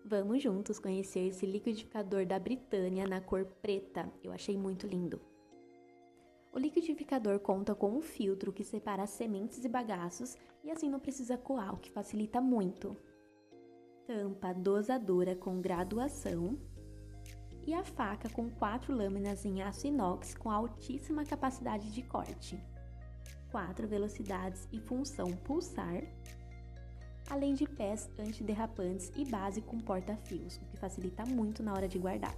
Vamos juntos conhecer esse liquidificador da Britânia na cor preta. Eu achei muito lindo. O liquidificador conta com um filtro que separa as sementes e bagaços e assim não precisa coar, o que facilita muito. Tampa dosadora com graduação e a faca com 4 lâminas em aço inox com altíssima capacidade de corte. 4 velocidades e função pulsar, além de pés antiderrapantes e base com porta-fios, o que facilita muito na hora de guardar.